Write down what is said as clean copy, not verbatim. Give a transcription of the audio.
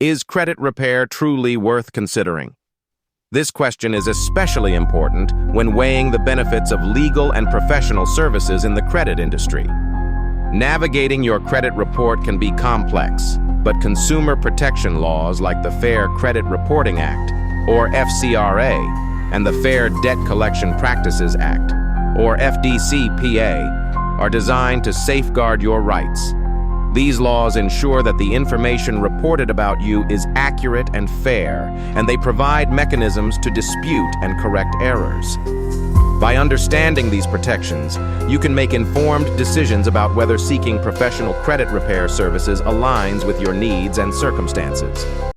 Is credit repair truly worth considering? This question is especially important when weighing the benefits of legal and professional services in the credit industry. Navigating your credit report can be complex, but consumer protection laws like the Fair Credit Reporting Act, or FCRA, and the Fair Debt Collection Practices Act, or FDCPA, are designed to safeguard your rights. These laws ensure that the information reported about you is accurate and fair, and they provide mechanisms to dispute and correct errors. By understanding these protections, you can make informed decisions about whether seeking professional credit repair services aligns with your needs and circumstances.